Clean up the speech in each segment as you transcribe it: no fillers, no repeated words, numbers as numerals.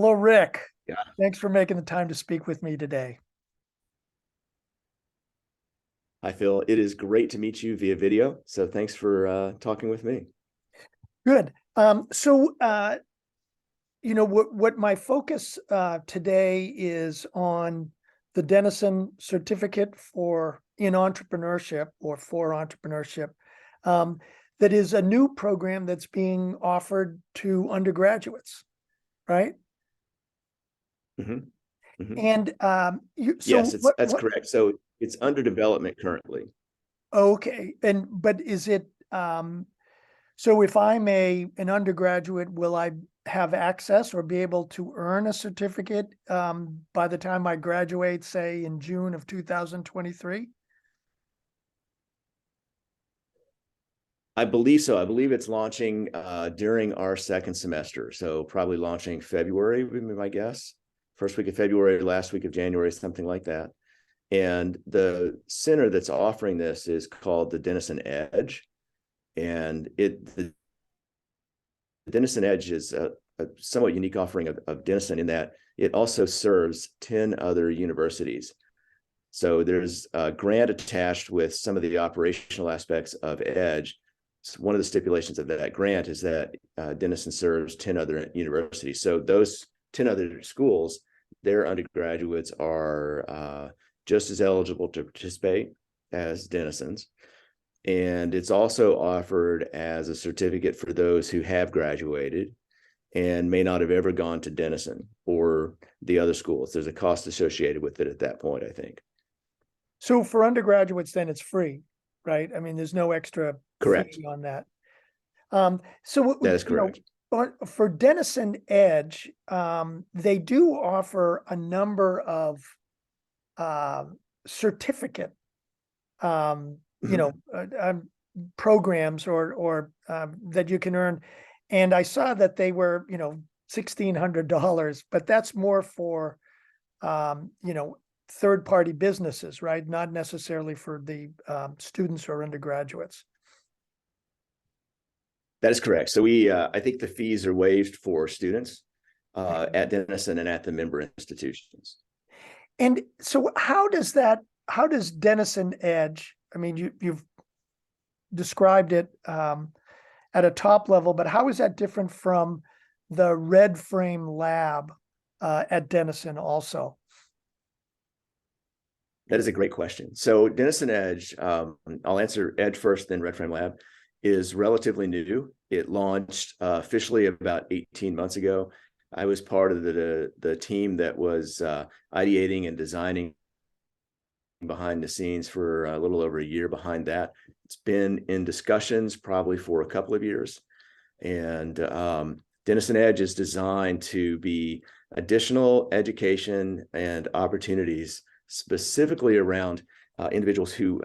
Hello, Rick. Yeah, Thanks for making the time to speak with me today. I feel it is great to meet you via video. So thanks for talking with me. Good. What my focus today is on the Denison Certificate in Entrepreneurship or for Entrepreneurship. That is a new program that's being offered to undergraduates, right? hmm hmm And Yes, that's correct. So it's under development currently. okay. But is it so if I'm an undergraduate, will I have access or be able to earn a certificate by the time I graduate, say in June of 2023? I believe so. I believe it's launching during our second semester. So probably launching February would be my guess. First week of February, last week of January, something like that. And the center that's offering this is called the Denison Edge. And the Denison Edge is a somewhat unique offering of Denison in that it also serves 10 other universities. So there's a grant attached with some of the operational aspects of Edge. So one of the stipulations of that grant is that Denison serves 10 other universities. So those 10 other schools, their undergraduates are just as eligible to participate as Denison's. And it's also offered as a certificate for those who have graduated and may not have ever gone to Denison or the other schools. There's a cost associated with it at that point, I think. So for undergraduates, then it's free, right? I mean, there's no extra Correct. fee on that. That is correct. For Denison Edge, they do offer a number of certificate, Mhm. programs or that you can earn. And I saw that they were, $1,600, but that's more for, third-party businesses, right? Not necessarily for the students or undergraduates. That is correct. So I think the fees are waived for students at Denison and at the member institutions. And so how does Denison Edge, I mean, you've described it at a top level, but how is that different from the Red Frame Lab at Denison also? That is a great question. So Denison Edge, I'll answer Edge first, then Red Frame Lab, is relatively new. It launched officially about 18 months ago. I was part of the team that was ideating and designing behind the scenes for a little over a year behind that. It's been in discussions probably for a couple of years. And Denison Edge is designed to be additional education and opportunities specifically around individuals who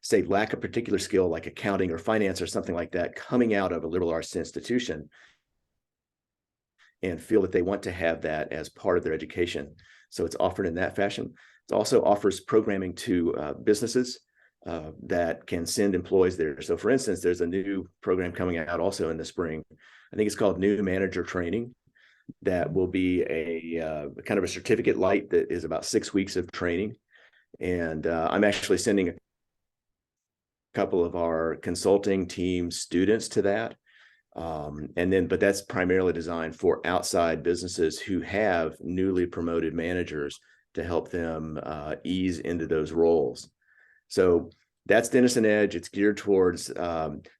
say lack a particular skill like accounting or finance or something like that coming out of a liberal arts institution and feel that they want to have that as part of their education. So it's offered in that fashion. It also offers programming to businesses that can send employees there. So for instance, there's a new program coming out also in the spring. I think it's called New Manager Training. That will be a kind of a certificate light that is about 6 weeks of training. And I'm actually sending a couple of our consulting team students to that. But that's primarily designed for outside businesses who have newly promoted managers to help them ease into those roles. So that's Denison Edge. It's geared towards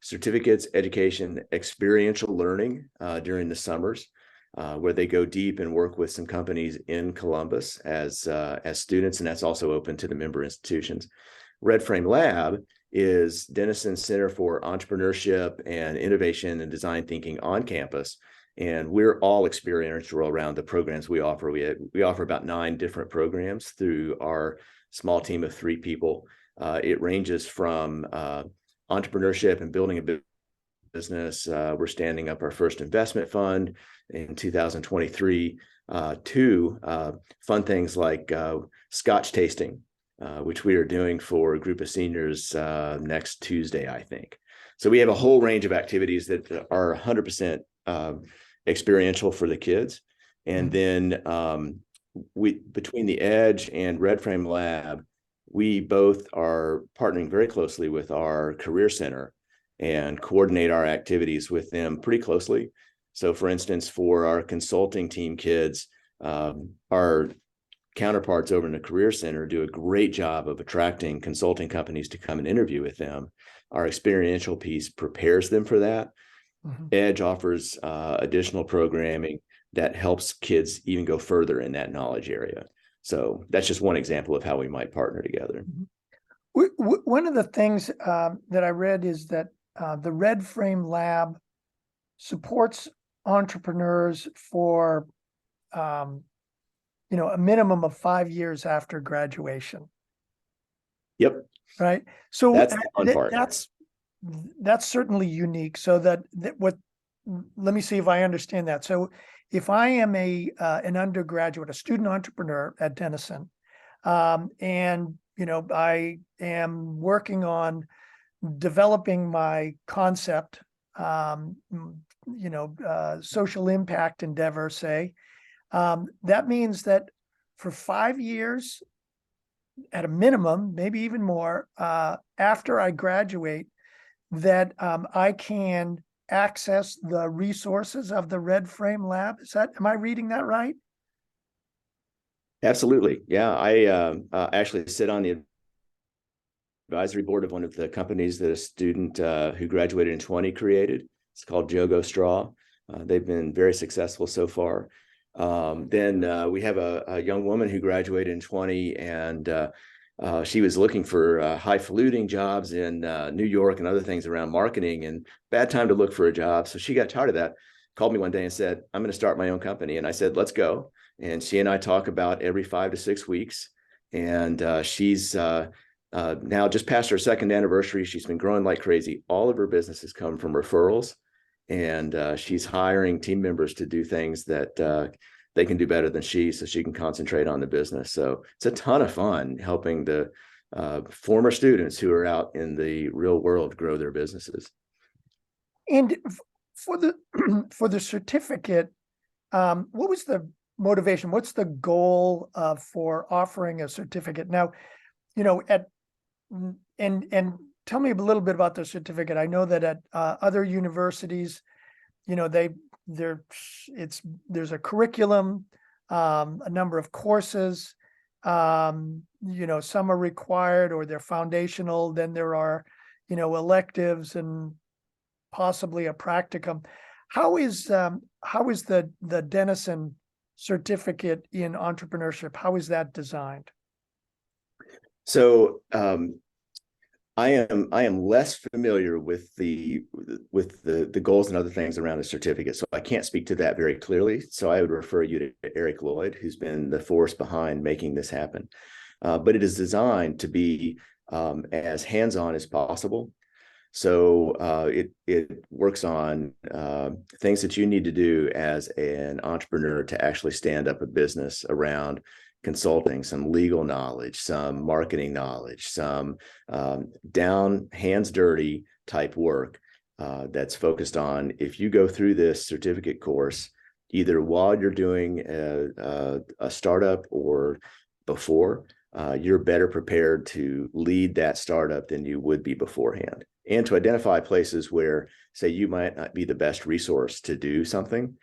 certificates, education, experiential learning during the summers, where they go deep and work with some companies in Columbus as students, and that's also open to the member institutions. Red Frame Lab is Denison Center for Entrepreneurship and Innovation and Design Thinking on campus. And we're all experiential around the programs we offer. We offer about 9 different programs through our small team of 3 people. It ranges from entrepreneurship and building a business. We're standing up our first investment fund in 2023 to fun things like Scotch tasting, which we are doing for a group of seniors next Tuesday, I think. So we have a whole range of activities that are 100% experiential for the kids. And then between the Edge and Red Frame Lab, we both are partnering very closely with our career center and coordinate our activities with them pretty closely. So for instance, for our consulting team kids, our counterparts over in the career center do a great job of attracting consulting companies to come and interview with them. Our experiential piece prepares them for that. Edge offers additional programming that helps kids even go further in that knowledge area. So that's just one example of how we might partner together. One of the things that I read is that the Red Frame Lab supports entrepreneurs for a minimum of 5 years after graduation. Yep. Right. So that's the fun part. That's certainly unique. So let me see if I understand that. So if I am an undergraduate, a student entrepreneur at Denison, and I am working on developing my concept, social impact endeavor, say, that means that for 5 years, at a minimum, maybe even more, after I graduate, that I can access the resources of the Red Frame Lab. Am I reading that right? Absolutely. Yeah. I actually sit on the advisory board of one of the companies that a student who graduated in 20 created. It's called Jogo Straw. They've been very successful so far. Then we have a young woman who graduated in 20, and she was looking for highfalutin jobs in New York and other things around marketing, and bad time to look for a job. So she got tired of that, called me one day and said, I'm going to start my own company. And I said, let's go. And she and I talk about every 5 to 6 weeks. And she's now just past her second anniversary. She's been growing like crazy. All of her businesses come from referrals. And she's hiring team members to do things that they can do better than she, so she can concentrate on the business. So it's a ton of fun helping the former students who are out in the real world grow their businesses. And for the certificate, what was the motivation? What's the goal for offering a certificate? Now, and tell me a little bit about the certificate. I know that at other universities, there's a curriculum, a number of courses, some are required or they're foundational. Then there are, electives and possibly a practicum. How is the Denison certificate in entrepreneurship? How is that designed? So I am less familiar with the goals and other things around a certificate, so I can't speak to that very clearly. So I would refer you to Eric Lloyd, who's been the force behind making this happen. But it is designed to be as hands-on as possible. So it works on things that you need to do as an entrepreneur to actually stand up a business around consulting, some legal knowledge, some marketing knowledge, some down hands dirty type work that's focused on, if you go through this certificate course, either while you're doing a startup or before, you're better prepared to lead that startup than you would be beforehand. And to identify places where, say, you might not be the best resource to do something,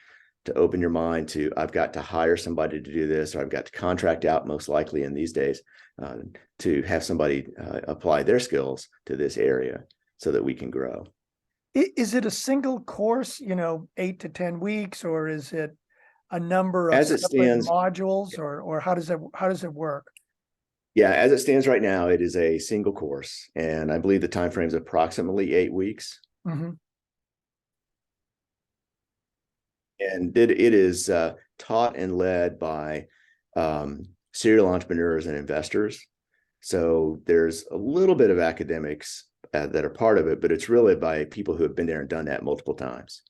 to open your mind to, I've got to hire somebody to do this, or I've got to contract out, most likely in these days, to have somebody apply their skills to this area so that we can grow. Is it a single course, 8 to 10 weeks, or is it a number of as it stands, modules, or how does it work? Yeah, as it stands right now, it is a single course, and I believe the time frame is approximately 8 weeks. Mm-hmm. And it is taught and led by serial entrepreneurs and investors. So there's a little bit of academics that are part of it, but it's really by people who have been there and done that multiple times.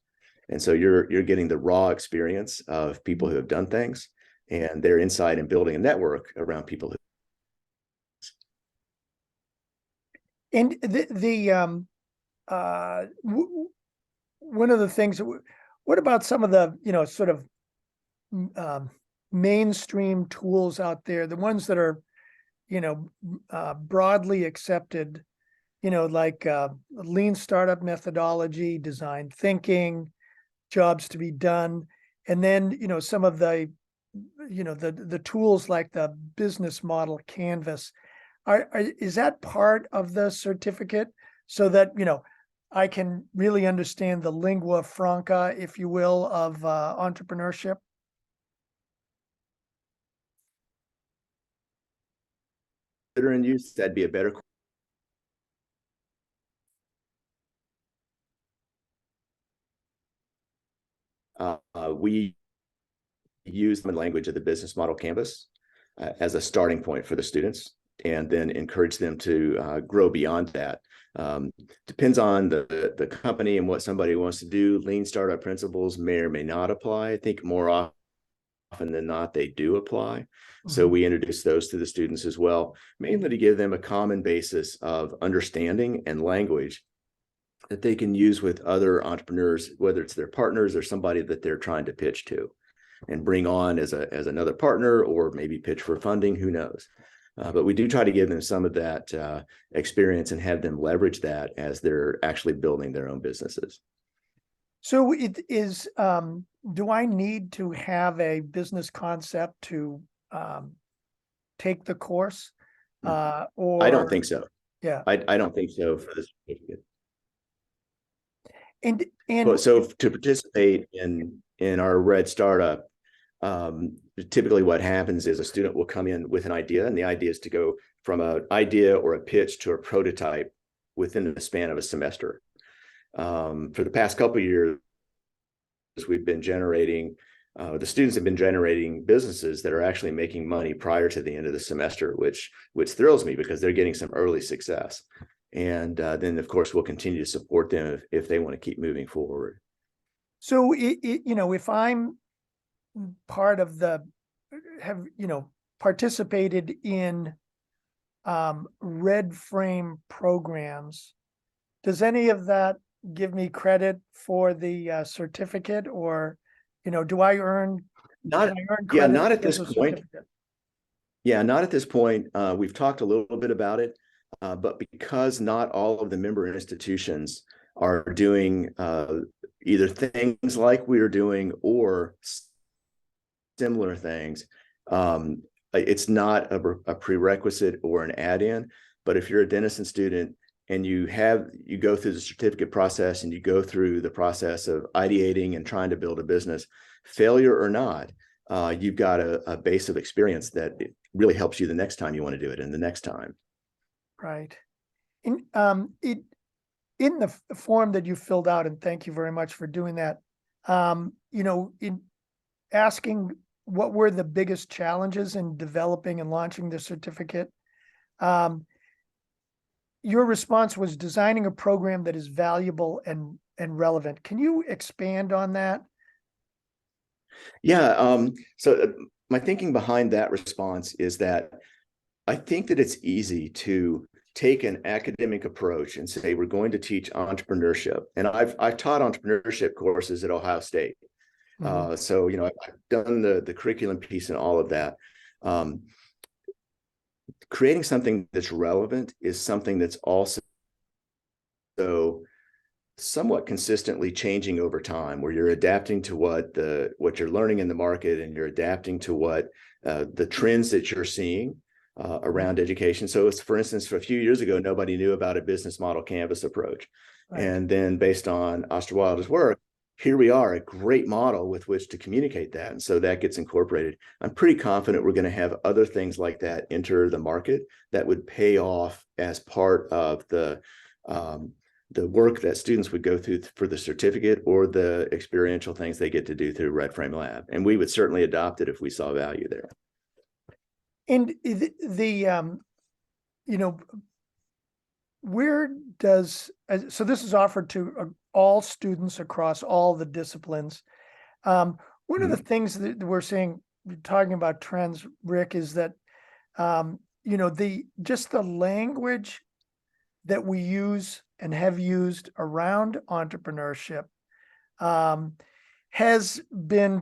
And so you're getting the raw experience of people who have done things and their insight in building a network around people who. And one of the things, what about some of the, sort of mainstream tools out there, the ones that are, broadly accepted, like lean startup methodology, design thinking, jobs to be done, and then some of the the tools like the business model canvas. Is that part of the certificate, so that I can really understand the lingua franca, if you will, of entrepreneurship? Considering use, that'd be a better. We use the language of the business model canvas as a starting point for the students, and then encourage them to grow beyond that. Depends on the company and what somebody wants to do. Lean startup principles may or may not apply. I think more often than not, they do apply. So we introduce those to the students as well, mainly to give them a common basis of understanding and language that they can use with other entrepreneurs, whether it's their partners or somebody that they're trying to pitch to and bring on as another partner, or maybe pitch for funding, who knows. But we do try to give them some of that experience and have them leverage that as they're actually building their own businesses. So it is, do I need to have a business concept to take the course? Or I don't think so. Yeah. I don't think so for this certificate. And so to participate in our Red Startup, typically what happens is a student will come in with an idea, and the idea is to go from an idea or a pitch to a prototype within the span of a semester. For the past couple of years, we've been generating, the students have been generating businesses that are actually making money prior to the end of the semester, which thrills me because they're getting some early success. And then, of course, we'll continue to support them if they want to keep moving forward. So, if I'm part of participated in red frame programs, does any of that give me credit for the certificate, or do I earn? Not at this point. Yeah, not at this point. We've talked a little bit about it, but because not all of the member institutions are doing either things like we're doing or similar things, it's not a prerequisite or an add-in. But if you're a Denison student and you go through the certificate process and you go through the process of ideating and trying to build a business, failure or not, you've got a base of experience that really helps you the next time you want to do it, and the next time. Right. In the form that you filled out, and thank you very much for doing that, in asking what were the biggest challenges in developing and launching the certificate, your response was designing a program that is valuable and relevant. Can you expand on that? Yeah. So my thinking behind that response is that I think that it's easy to take an academic approach and say, we're going to teach entrepreneurship. And I've taught entrepreneurship courses at Ohio State. So, I've done the curriculum piece and all of that. Creating something that's relevant is something that's also somewhat consistently changing over time, where you're adapting to what you're learning in the market, and you're adapting to what the trends that you're seeing around education. So for instance, for a few years ago, nobody knew about a business model canvas approach. Right. And then based on Osterwilder's work, here we are, a great model with which to communicate that. And so that gets incorporated. I'm pretty confident we're going to have other things like that enter the market that would pay off as part of the work that students would go through for the certificate, or the experiential things they get to do through Red Frame Lab. And we would certainly adopt it if we saw value there. And where does, so this is offered to all students across all the disciplines. One of the things that we're seeing, talking about trends, Rick, is that, just the language that we use and have used around entrepreneurship has been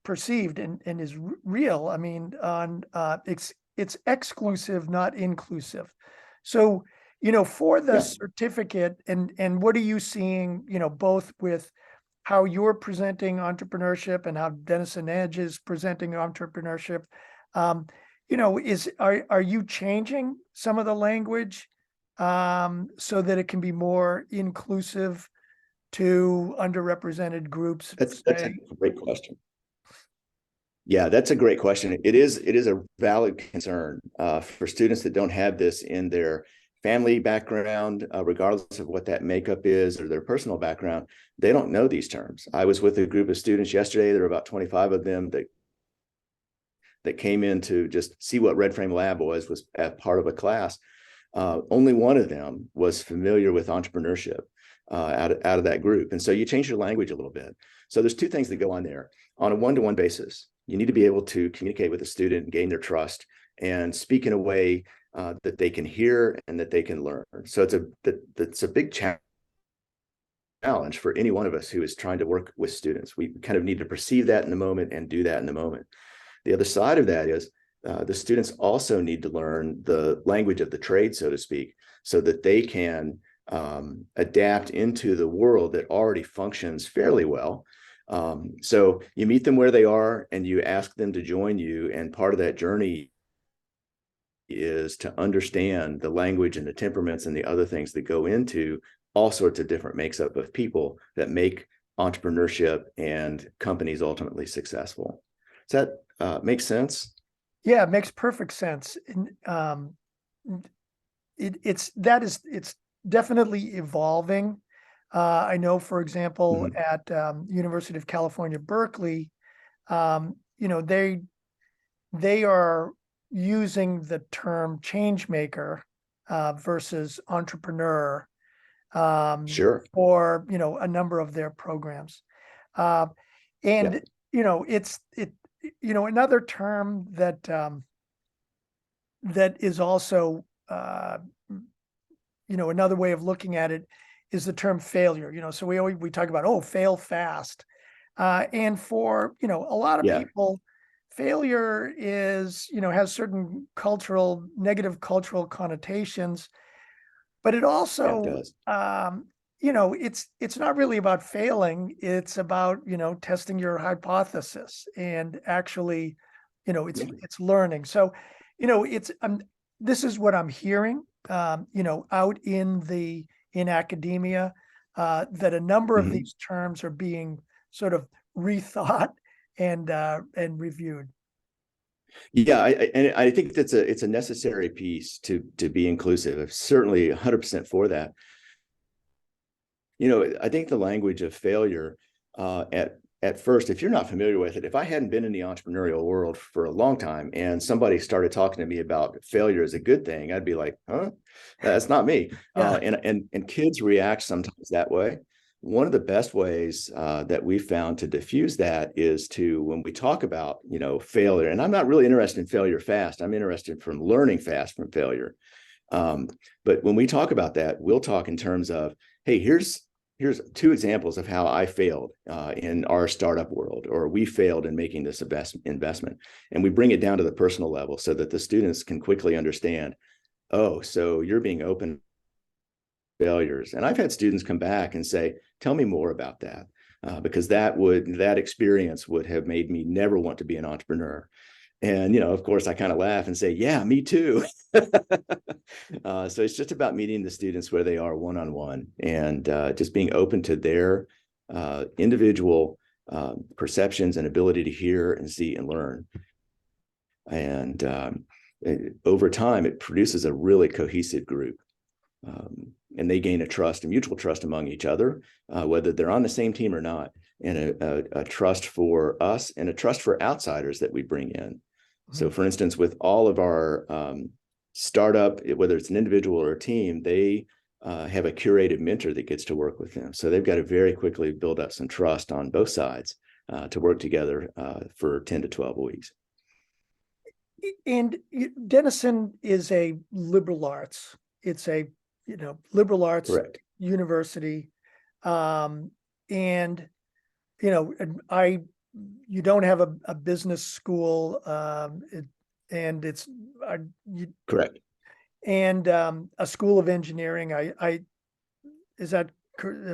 perceived and is real. I mean, on it's exclusive, not inclusive. So, for the Yeah. certificate, and what are you seeing, both with how you're presenting entrepreneurship and how Denison Edge is presenting entrepreneurship? Are you changing some of the language so that it can be more inclusive to underrepresented groups, That's a say? great question. Yeah, that's a great question. It is a valid concern for students that don't have this in their family background, regardless of what that makeup is or their personal background. They don't know these terms. I was with a group of students yesterday. There were about 25 of them that came in to just see what Red Frame Lab was at part of a class. Only one of them was familiar with entrepreneurship out of that group. And so you change your language a little bit. So there's two things that go on there. On a one-to-one basis, you need to be able to communicate with a student and gain their trust and speak in a way that they can hear and that they can learn. So it's a big challenge for any one of us who is trying to work with students. We kind of need to perceive that in the moment and do that in the moment. The other side of that is the students also need to learn the language of the trade, so to speak, so that they can adapt into the world that already functions fairly well. So you meet them where they are and you ask them to join you. And part of that journey is to understand the language and the temperaments and the other things that go into all sorts of different makes up of people that make entrepreneurship and companies ultimately successful. Does that make sense? Yeah, it makes perfect sense. And it's definitely evolving. I know, for example, Mm-hmm. at University of California, Berkeley, they are using the term change maker versus entrepreneur Sure. for a number of their programs. Uh, Yeah. and it's another term that that is also another way of looking at it is the term failure. So we talk about, oh, fail fast, and for a lot of Yeah. people, failure is has certain negative cultural connotations, but it Yeah, it also does. it's not really about failing. It's about testing your hypothesis and actually Yeah. it's learning. So it's this is what I'm hearing out in academia, that a number of Mm-hmm. these terms are being sort of rethought and reviewed. Yeah, and I think it's a necessary piece to be inclusive. I'm certainly 100% for that. I think the language of failure at first, if you're not familiar with it, if I hadn't been in the entrepreneurial world for a long time and somebody started talking to me about failure as a good thing, I'd be like, huh? That's not me. Yeah. And kids react sometimes that way. One of the best ways that we found to diffuse that is to, when we talk about, failure, and I'm not really interested in failure fast. I'm interested from learning fast from failure. Um, but when we talk about that, we'll talk in terms of, hey, here's two examples of how I failed in our startup world, or we failed in making this investment. And we bring it down to the personal level so that the students can quickly understand, oh, so you're being open to failures. And I've had students come back and say, tell me more about that. Because that experience would have made me never want to be an entrepreneur. And, of course, I kind of laugh and say, yeah, me too. So it's just about meeting the students where they are one-on-one and just being open to their individual perceptions and ability to hear and see and learn. And over time, it produces a really cohesive group. And they gain a mutual trust among each other, whether they're on the same team or not, and a trust for us and a trust for outsiders that we bring in. So, for instance, with all of our startup, whether it's an individual or a team, they have a curated mentor that gets to work with them. So they've got to very quickly build up some trust on both sides to work together for 10 to 12 weeks. And Denison is a liberal arts. It's a liberal arts Correct. university, and you don't have a business school, and it's, Correct. and a school of engineering. Am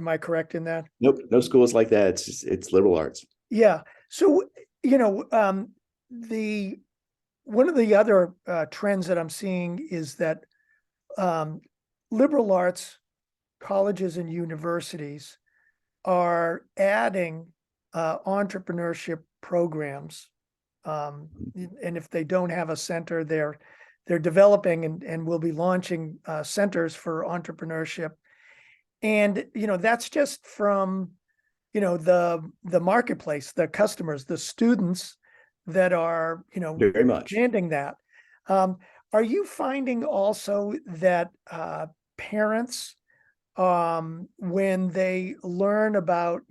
I correct in that? Nope, no schools like that. It's liberal arts. Yeah. So, one of the other trends that I'm seeing is that liberal arts colleges and universities are adding entrepreneurship programs. And if they don't have a center, they're developing and will be launching centers for entrepreneurship. And, that's just from, the marketplace, the customers, the students that are, Very much. demanding that. Are you finding also that parents, when they learn about,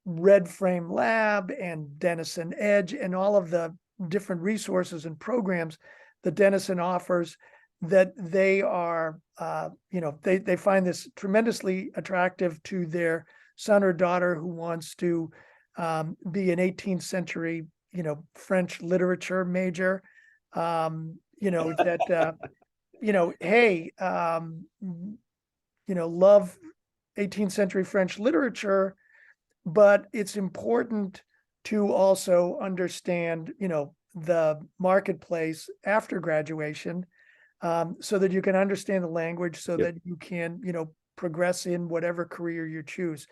Red Frame Lab and Denison Edge and all of the different resources and programs that Denison offers, that they are, they find this tremendously attractive to their son or daughter who wants to be an 18th century, French literature major, that, hey, love 18th century French literature, but it's important to also understand, the marketplace after graduation, so that you can understand the language, so that you can, progress in whatever career you choose.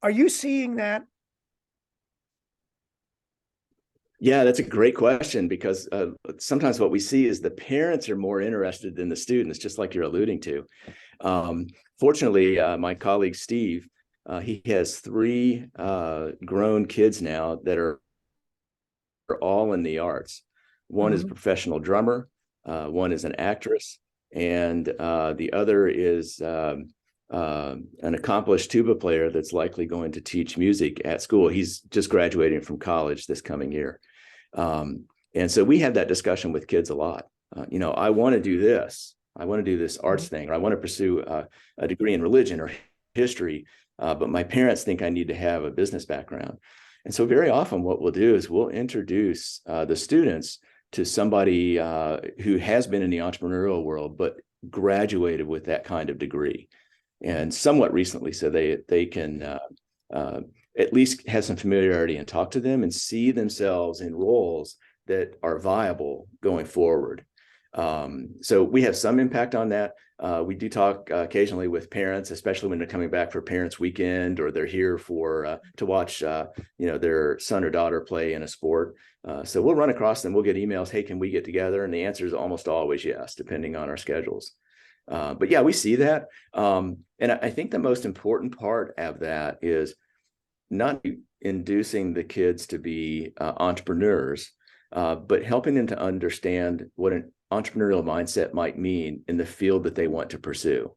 Are you seeing that? Yeah, that's a great question, because sometimes what we see is the parents are more interested than the students, just like you're alluding to. Fortunately, my colleague Steve, he has 3 grown kids now that are all in the arts. One is a professional drummer, one is an actress, and the other is an accomplished tuba player that's likely going to teach music at school. He's just graduating from college this coming year. And so we have that discussion with kids a lot. I want to do this. I want to do this arts thing, or I want to pursue a degree in religion or history, but my parents think I need to have a business background. And so very often what we'll do is we'll introduce the students to somebody who has been in the entrepreneurial world, but graduated with that kind of degree, and somewhat recently, so they can at least have some familiarity and talk to them and see themselves in roles that are viable going forward. So we have some impact on that. We do talk occasionally with parents, especially when they're coming back for Parents Weekend, or they're here for to watch their son or daughter play in a sport. So we'll run across them. We'll get emails, hey, can we get together? And the answer is almost always yes, depending on our schedules. But yeah, we see that. And I think the most important part of that is not inducing the kids to be entrepreneurs, but helping them to understand what an entrepreneurial mindset might mean in the field that they want to pursue,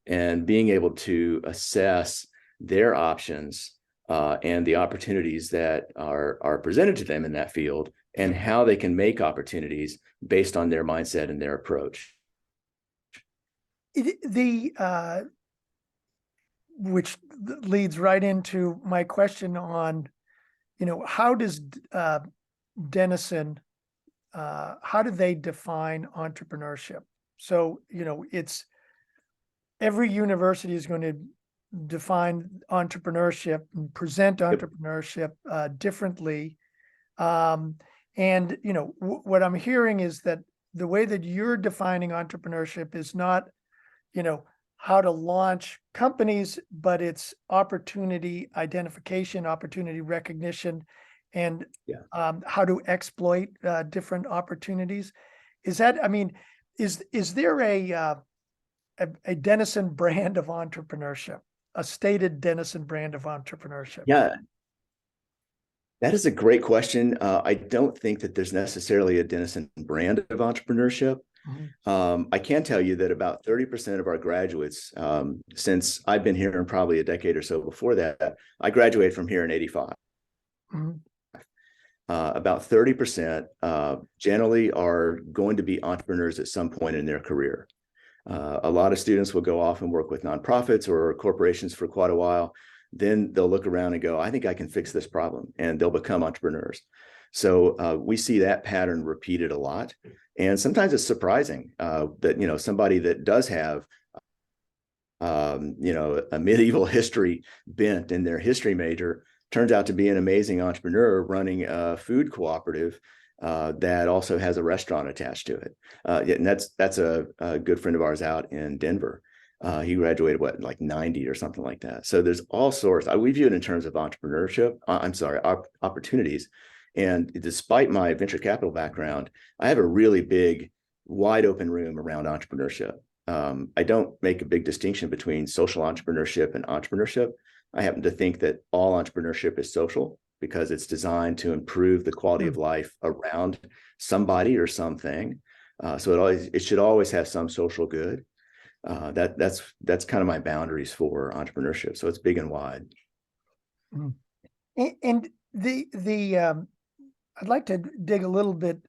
and being able to assess their options and the opportunities that are presented to them in that field, and how they can make opportunities based on their mindset and their approach. Which leads right into my question on, how does Denison, how do they define entrepreneurship? So, it's every university is going to define entrepreneurship and present entrepreneurship differently. And, what I'm hearing is that the way that you're defining entrepreneurship is not, how to launch companies, but it's opportunity identification, opportunity recognition, and how to exploit different opportunities. Is that, is there a Denison brand of entrepreneurship, a stated Denison brand of entrepreneurship? Yeah, that is a great question. I don't think that there's necessarily a Denison brand of entrepreneurship. I can tell you that about 30% of our graduates, since I've been here, and probably a decade or so before that, I graduated from here in 85. About 30% generally are going to be entrepreneurs at some point in their career. A lot of students will go off and work with nonprofits or corporations for quite a while. then they'll look around and go, I think I can fix this problem, and they'll become entrepreneurs. So we see that pattern repeated a lot. And sometimes it's surprising that, somebody that does have, a medieval history bent in their history major turns out to be an amazing entrepreneur running a food cooperative that also has a restaurant attached to it. And that's a good friend of ours out in Denver. He graduated, like 90 or something like that. So there's all sorts. We view it in terms of entrepreneurship. Opportunities. And despite my venture capital background, I have a really big, wide open room around entrepreneurship. I don't make a big distinction between social entrepreneurship and entrepreneurship. I happen to think that all entrepreneurship is social because it's designed to improve the quality of life around somebody or something. So it should always have some social good. That's kind of my boundaries for entrepreneurship. So it's big and wide. And I'd like to dig a little bit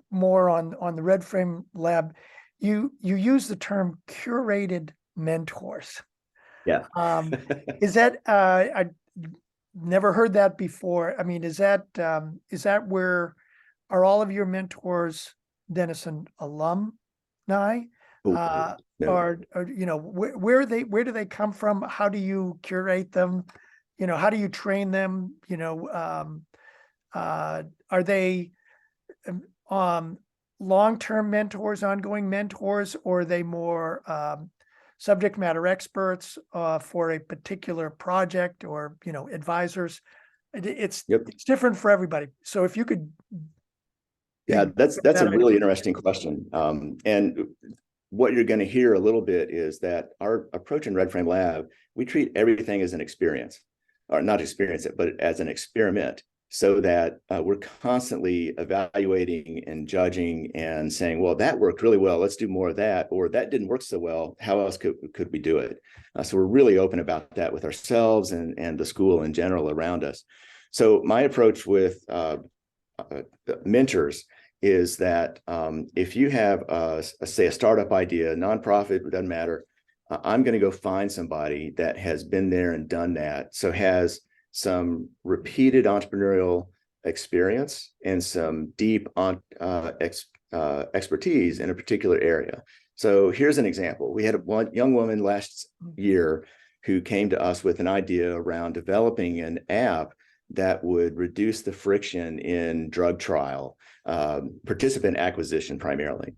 more on the Red Frame Lab. You use the term curated mentors. Yeah. Is that I never heard that before. I mean, is that where are all of your mentors Denison alumni? No. Or where do they come from? How do you curate them? How do you train them? Are they long-term mentors, ongoing mentors, or are they more subject matter experts for a particular project, or advisors? It's different for everybody. So if you could, that's a really interesting question. And what you're going to hear a little bit is that our approach in Red Frame Lab, we treat everything as an experience, or not experience it, but as an experiment, so that we're constantly evaluating and judging and saying, well, that worked really well, let's do more of that, or that didn't work so well, how else could we do it? So we're really open about that with ourselves and the school in general around us. So my approach with mentors is that if you have, say, a startup idea, a nonprofit, it doesn't matter, I'm going to go find somebody that has been there and done that, so has some repeated entrepreneurial experience and some deep expertise in a particular area. So here's an example. We had one young woman last year who came to us with an idea around developing an app that would reduce the friction in drug trial, participant acquisition primarily.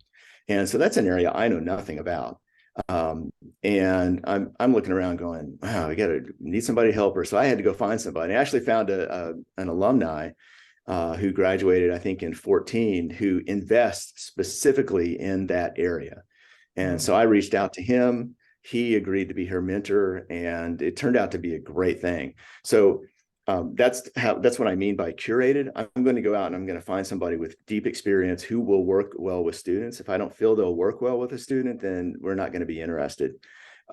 And so that's an area I know nothing about. And I'm looking around going, wow, we need somebody to help her. So I had to go find somebody. I actually found an alumni who graduated, I think, in 2014, who invests specifically in that area. And so I reached out to him. He agreed to be her mentor, and it turned out to be a great thing. So that's what I mean by curated. I'm going to go out and I'm going to find somebody with deep experience who will work well with students. If I don't feel they'll work well with a student, then we're not going to be interested.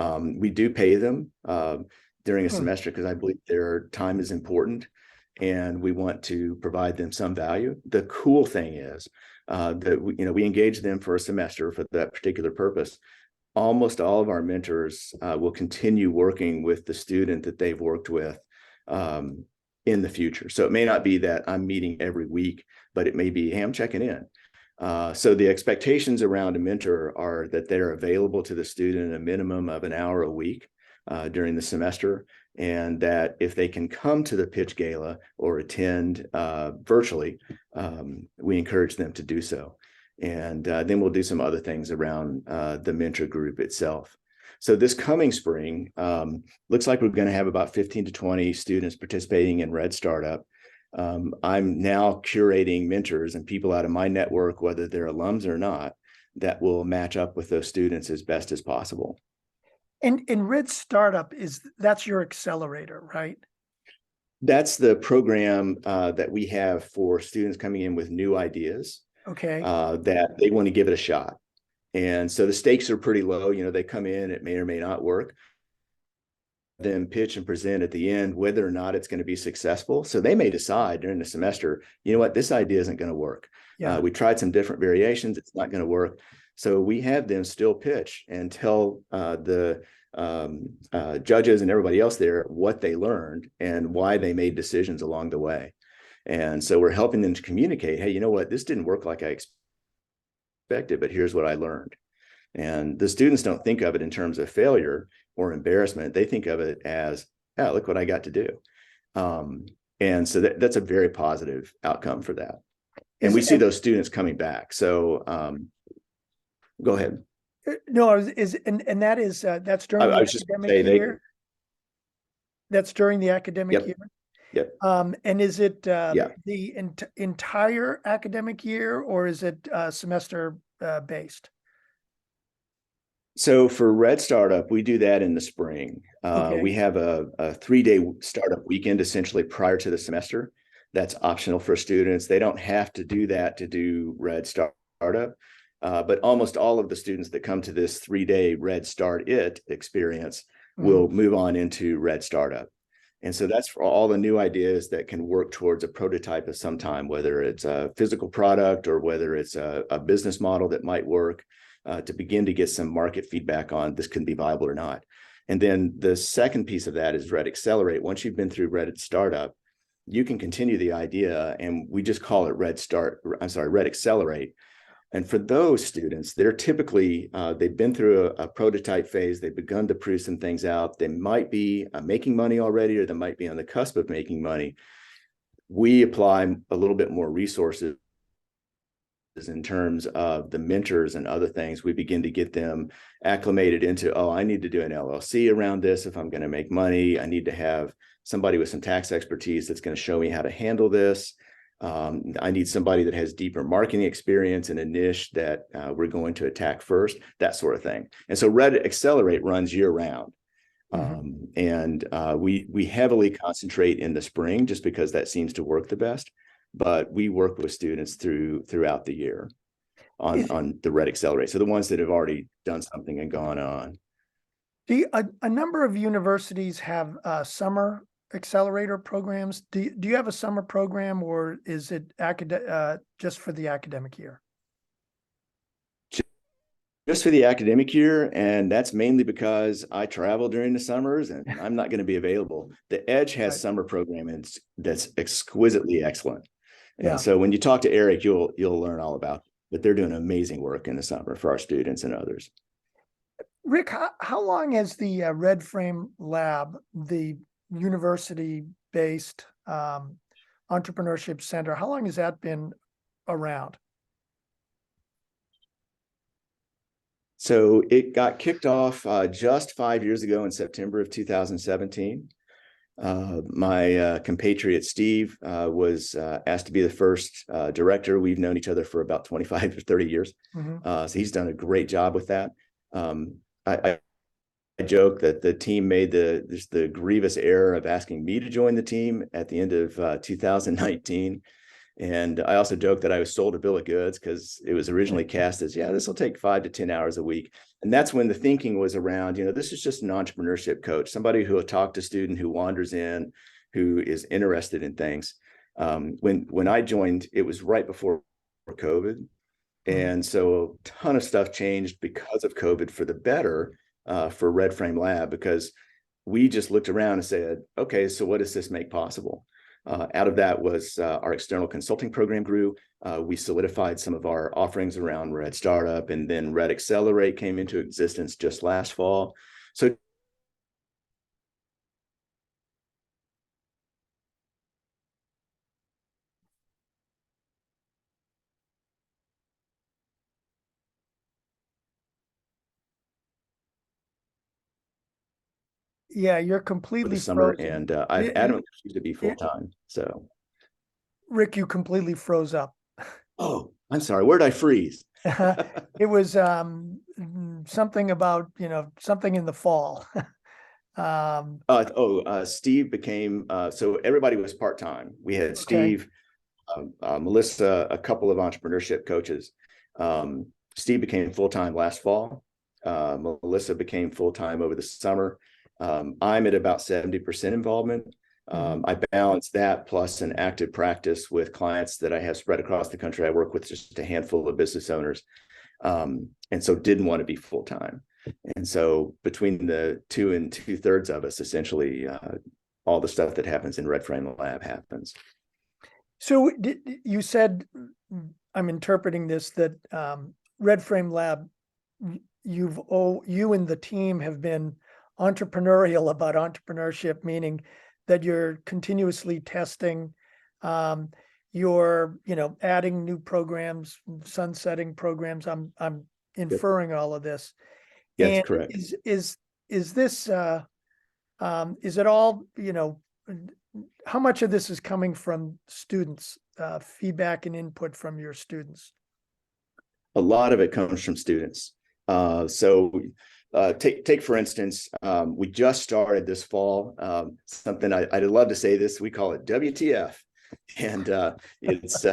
We do pay them during a semester because I believe their time is important, and we want to provide them some value. The cool thing is that we engage them for a semester for that particular purpose. Almost all of our mentors will continue working with the student that they've worked with in the future. So it may not be that I'm meeting every week, but it may be, hey, I'm checking in. So the expectations around a mentor are that they're available to the student a minimum of an hour a week during the semester, and that if they can come to the pitch gala or attend virtually, we encourage them to do so. And then we'll do some other things around the mentor group itself. So this coming spring, looks like we're going to have about 15 to 20 students participating in Red Startup. I'm now curating mentors and people out of my network, whether they're alums or not, that will match up with those students as best as possible. And Red Startup, that's your accelerator, right? That's the program that we have for students coming in with new ideas. Okay. That they want to give it a shot. And so the stakes are pretty low. They come in, it may or may not work. Then pitch and present at the end whether or not it's going to be successful. So they may decide during the semester, you know what, this idea isn't going to work. Yeah. We tried some different variations. It's not going to work. So we have them still pitch and tell the judges and everybody else there what they learned and why they made decisions along the way. And so we're helping them to communicate, hey, you know what, this didn't work like I expected, but here's what I learned. And the students don't think of it in terms of failure or embarrassment. They think of it as, oh, look what I got to do. And so that's a very positive outcome for that. And we see those students coming back. So go ahead. No, and that is that's during the academic year. That's during the academic year. Yep. And is it the entire academic year, or is it semester based? So for Red Startup, we do that in the spring. Okay. We have a 3-day startup weekend essentially prior to the semester. That's optional for students. They don't have to do that to do Red Startup. But almost all of the students that come to this 3-day Red Start It experience will move on into Red Startup. And so that's for all the new ideas that can work towards a prototype of some time, whether it's a physical product or whether it's a business model that might work, to begin to get some market feedback on this can be viable or not. And then the second piece of that is Red Accelerate. Once you've been through Red Startup, you can continue the idea, and we just call it Red Accelerate. And for those students, they're typically, they've been through a prototype phase. They've begun to prove some things out. They might be making money already, or they might be on the cusp of making money. We apply a little bit more resources in terms of the mentors and other things. We begin to get them acclimated into, oh, I need to do an LLC around this if I'm going to make money. I need to have somebody with some tax expertise that's going to show me how to handle this. I need somebody that has deeper marketing experience in a niche that we're going to attack first, that sort of thing. And so Red Accelerate runs year round. And we heavily concentrate in the spring just because that seems to work the best. But we work with students throughout the year on the Red Accelerate. So the ones that have already done something and gone on. A number of universities have summer accelerator programs. Do you have a summer program, or is it just for the academic year? Just for the academic year, and that's mainly because I travel during the summers and I'm not going to be available. The Edge has summer programming that's exquisitely excellent. And so when you talk to Eric, you'll learn all about it. But they're doing amazing work in the summer for our students and others. Rick, how long has the Red Frame Lab, the university-based entrepreneurship center, how long has that been around? So it got kicked off just 5 years ago in September of 2017. My compatriot Steve was asked to be the first director. We've known each other for about 25 to 30 years. So he's done a great job with that. I joke that the team made the grievous error of asking me to join the team at the end of 2019. And I also joke that I was sold a bill of goods because it was originally cast as, this will take 5 to 10 hours a week. And that's when the thinking was around, this is just an entrepreneurship coach, somebody who will talk to a student who wanders in, who is interested in things. When I joined, it was right before COVID. And so a ton of stuff changed because of COVID for the better for Red Frame Lab, because we just looked around and said, okay, so what does this make possible? Out of that was our external consulting program grew. We solidified some of our offerings around Red Startup, and then Red Accelerate came into existence just last fall. So yeah, you're completely summer, frozen. and I've adamantly refused to be full-time. So Rick, you completely froze up. Oh, I'm sorry. Where did I freeze? It was something about, something in the fall. Steve became, so everybody was part-time. We had Steve, Melissa, a couple of entrepreneurship coaches. Steve became full-time last fall. Melissa became full-time over the summer. I'm at about 70% involvement. I balance that plus an active practice with clients that I have spread across the country. I work with just a handful of business owners, and so didn't want to be full-time. And so between the 2 2/3 of us, essentially, all the stuff that happens in Red Frame Lab happens. So you said, I'm interpreting this, that Red Frame Lab, you and the team have been entrepreneurial about entrepreneurship, meaning that you're continuously testing, you're adding new programs, sunsetting programs. I'm inferring all of this. Yes, And correct. is this is it all, how much of this is coming from students, feedback and input from your students? A lot of it comes from students. Take for instance, we just started this fall, something I'd love to say this, we call it WTF. And it's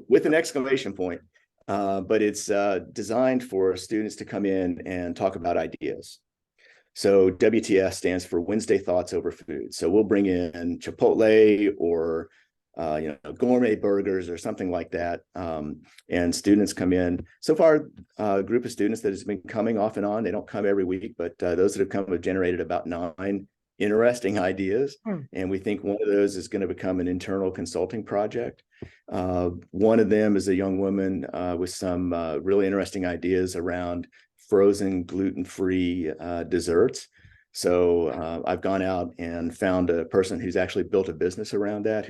with an exclamation point, but it's designed for students to come in and talk about ideas. So WTF stands for Wednesday Thoughts Over Food. So we'll bring in Chipotle or gourmet burgers or something like that. And students come in. So far, a group of students that has been coming off and on, they don't come every week, but those that have come have generated about 9 interesting ideas. And we think one of those is going to become an internal consulting project. One of them is a young woman with some really interesting ideas around frozen gluten-free desserts. So I've gone out and found a person who's actually built a business around that.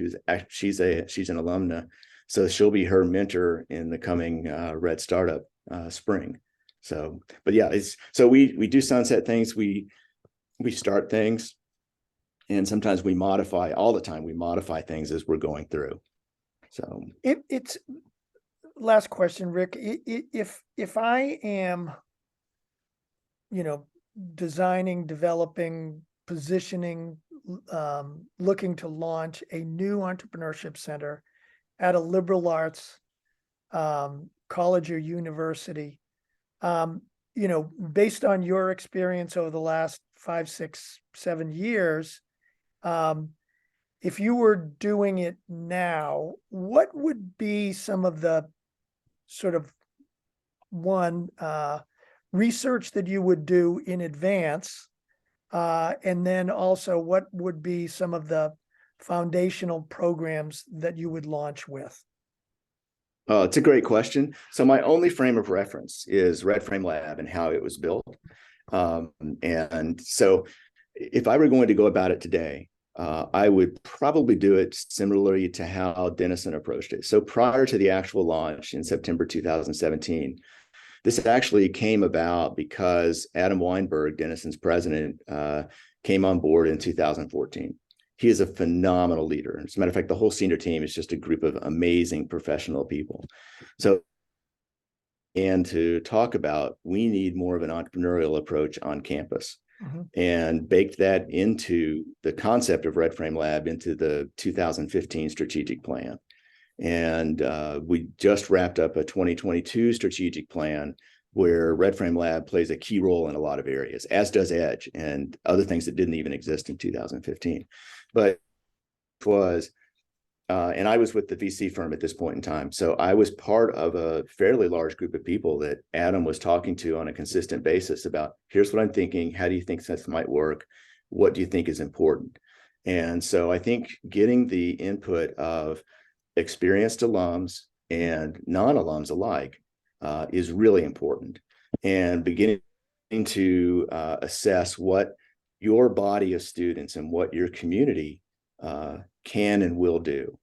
She's an alumna, so she'll be her mentor in the coming Red Startup spring. So, but yeah, we do sunset things, we start things, and sometimes we modify. All the time we modify things as we're going through. So it's last question, Rick. If I am, designing, developing, positioning, looking to launch a new entrepreneurship center at a liberal arts college or university, based on your experience over the last 5, 6, 7 years, if you were doing it now, what would be some of the sort of research that you would do in advance? And then also, what would be some of the foundational programs that you would launch with? It's a great question. So my only frame of reference is Red Frame Lab and how it was built. And so if I were going to go about it today, I would probably do it similarly to how Denison approached it. So prior to the actual launch in September 2017, this actually came about because Adam Weinberg, Denison's president, came on board in 2014. He is a phenomenal leader. As a matter of fact, the whole senior team is just a group of amazing professional people. And to talk about, we need more of an entrepreneurial approach on campus. And baked that into the concept of Red Frame Lab into the 2015 strategic plan. And we just wrapped up a 2022 strategic plan where Red Frame Lab plays a key role in a lot of areas, as does Edge and other things that didn't even exist in 2015. But and I was with the VC firm at this point in time. So I was part of a fairly large group of people that Adam was talking to on a consistent basis about, here's what I'm thinking. How do you think this might work? What do you think is important? And so I think getting the input of experienced alums and non-alums alike is really important, and beginning to assess what your body of students and what your community can and will do.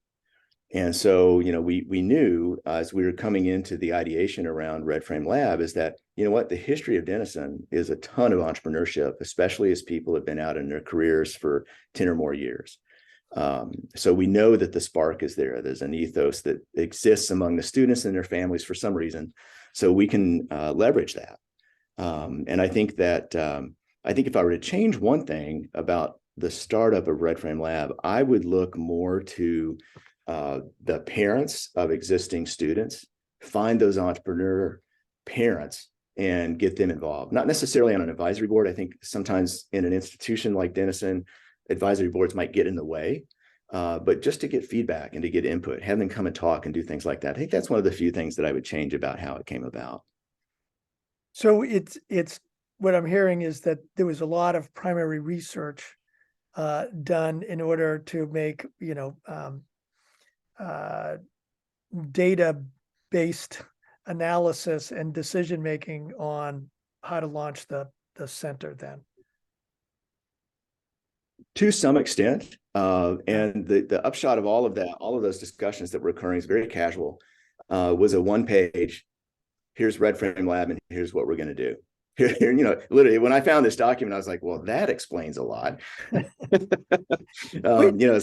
And so, we knew as we were coming into the ideation around Red Frame Lab is that, the history of Denison is a ton of entrepreneurship, especially as people have been out in their careers for 10 or more years. So we know that the spark is there. There's an ethos that exists among the students and their families for some reason. So we can leverage that. And I think that, if I were to change one thing about the startup of Red Frame Lab, I would look more to the parents of existing students, find those entrepreneur parents and get them involved. Not necessarily on an advisory board. I think sometimes in an institution like Denison, advisory boards might get in the way, but just to get feedback and to get input, have them come and talk and do things like that. I think that's one of the few things that I would change about how it came about. So it's what I'm hearing is that there was a lot of primary research done in order to make, data-based analysis and decision-making on how to launch the center then. To some extent. And the upshot of all of that, all of those discussions that were occurring is very casual, was a 1-page, here's Red Frame Lab and here's what we're going to do. Literally, when I found this document, I was like, well, that explains a lot. It's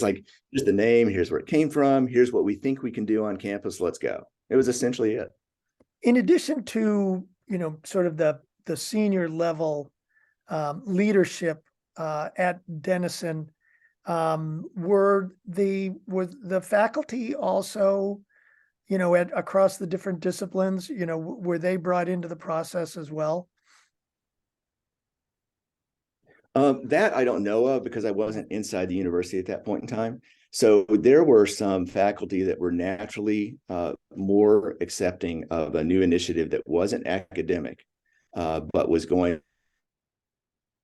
like, here's the name, here's where it came from, here's what we think we can do on campus, let's go. It was essentially it. In addition to, sort of the senior level leadership at Denison, were the faculty also, across the different disciplines, were they brought into the process as well? That I don't know of, because I wasn't inside the university at that point in time. So there were some faculty that were naturally more accepting of a new initiative that wasn't academic, but was going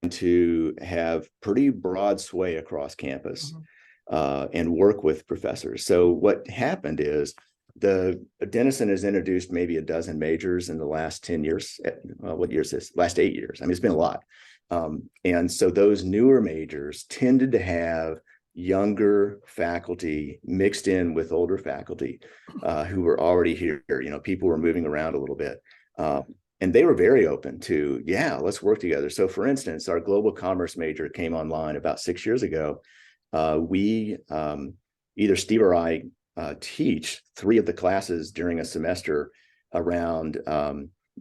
to have pretty broad sway across campus, and work with professors. So what happened is the Denison has introduced maybe a dozen majors in the last 10 years. What year is this? Last 8 years. I mean, it's been a lot. And so those newer majors tended to have younger faculty mixed in with older faculty who were already here. People were moving around a little bit. And they were very open to, yeah, let's work together. So for instance, our global commerce major came online about 6 years ago. We, either Steve or I, teach 3 of the classes during a semester around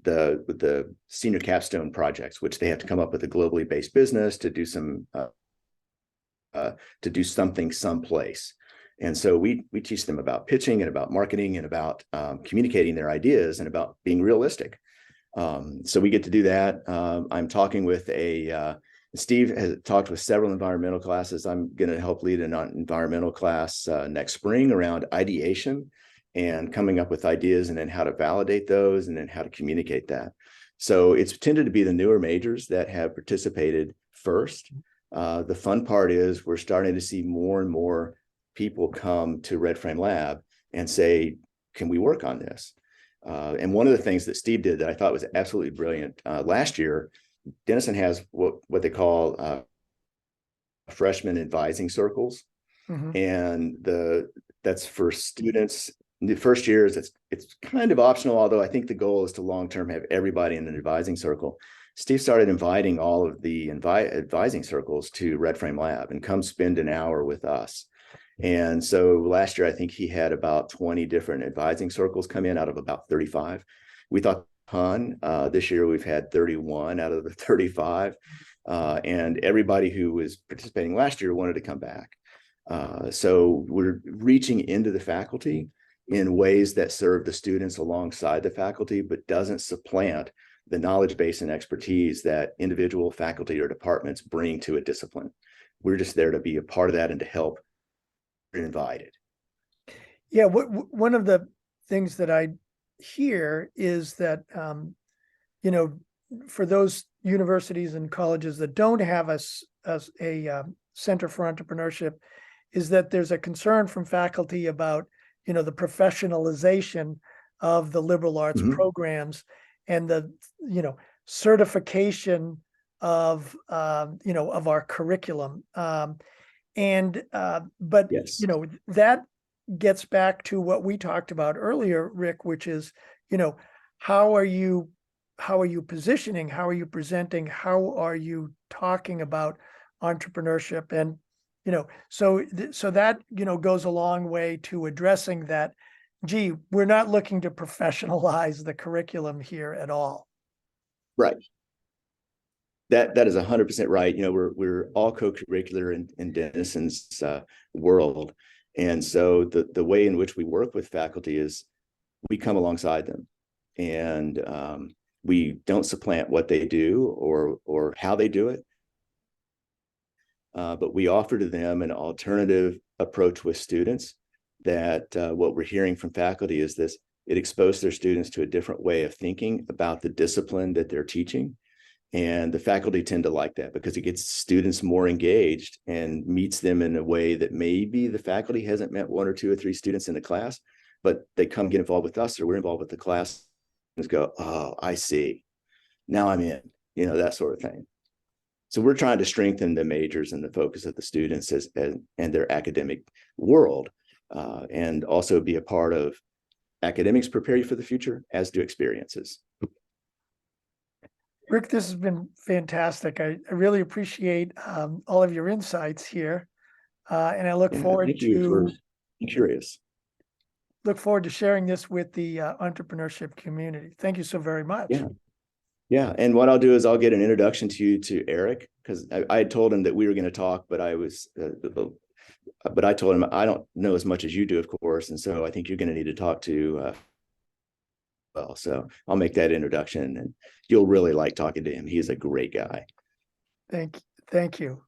the senior capstone projects, which they have to come up with a globally based business to do something someplace. And so we teach them about pitching and about marketing and about communicating their ideas and about being realistic. So we get to do that. I'm talking with Steve has talked with several environmental classes. I'm going to help lead an environmental class next spring around ideation and coming up with ideas, and then how to validate those, and then how to communicate that. So it's tended to be the newer majors that have participated first. The fun part is we're starting to see more and more people come to Red Frame Lab and say, can we work on this? And one of the things that Steve did that I thought was absolutely brilliant, last year, Denison has what they call freshman advising circles. And that's for students. The first year is it's kind of optional, although I think the goal is to long-term have everybody in an advising circle. Steve started inviting all of the advising circles to Red Frame Lab and come spend an hour with us. And so last year, I think he had about 20 different advising circles come in out of about 35. We thought ton. This year, we've had 31 out of the 35. And everybody who was participating last year wanted to come back. So we're reaching into the faculty in ways that serve the students alongside the faculty, but doesn't supplant the knowledge base and expertise that individual faculty or departments bring to a discipline. We're just there to be a part of that and to help. Invited. Yeah, one of the things that I hear is that, for those universities and colleges that don't have a center for entrepreneurship, is that there's a concern from faculty about, the professionalization of the liberal arts programs and the, certification of our curriculum. But yes, that gets back to what we talked about earlier, Rick, which is, how are you positioning, how are you presenting, how are you talking about entrepreneurship? And so that goes a long way to addressing that. Gee, we're not looking to professionalize the curriculum here at all. Right. That is 100% right. We're all co-curricular in Denison's world, and so the way in which we work with faculty is we come alongside them, and we don't supplant what they do or how they do it, but we offer to them an alternative approach with students. That what we're hearing from faculty is this: it exposed their students to a different way of thinking about the discipline that they're teaching. And the faculty tend to like that because it gets students more engaged and meets them in a way that maybe the faculty hasn't met 1 or 2 or 3 students in the class, but they come get involved with us, or we're involved with the class, and go, oh, I see. Now I'm in, that sort of thing. So we're trying to strengthen the majors and the focus of the students and their academic world, and also be a part of academics prepare you for the future, as do experiences. Rick, this has been fantastic. I really appreciate all of your insights here. And I look forward thank you for being curious. Look forward to sharing this with the entrepreneurship community. Thank you so very much. Yeah. And what I'll do is I'll get an introduction to you to Eric, because I had told him that we were going to talk, but I told him I don't know as much as you do, of course. And so I think you're going to need to talk to well, so I'll make that introduction and you'll really like talking to him. He's a great guy. Thank you.